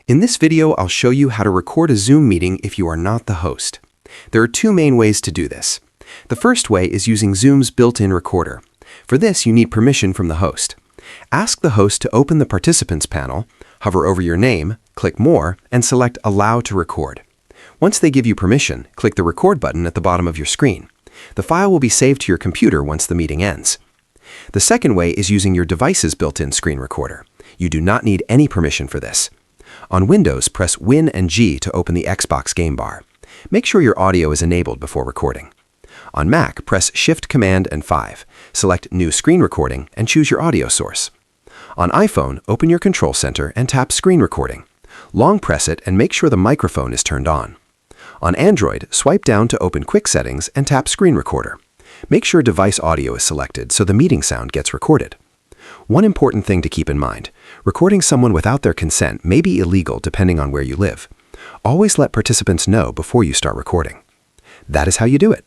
In this video, I'll show you how to record a Zoom meeting if you are not the host. There are two main ways to do this. The first way is using Zoom's built-in recorder. For this, you need permission from the host. Ask the host to open the Participants panel, hover over your name, click More, and select Allow to Record. Once they give you permission, click the Record button at the bottom of your screen. The file will be saved to your computer once the meeting ends. The second way is using your device's built-in screen recorder. You do not need any permission for this. On Windows, press Win and G to open the Xbox game bar. Make sure your audio is enabled before recording. On Mac, press Shift Command and 5. Select New Screen Recording and choose your audio source. On iPhone, open your Control Center and tap Screen Recording. Long press it and make sure the microphone is turned on. On Android, swipe down to open Quick Settings and tap Screen Recorder. Make sure device audio is selected so the meeting sound gets recorded. One important thing to keep in mind, recording someone without their consent may be illegal depending on where you live. Always let participants know before you start recording. That is how you do it.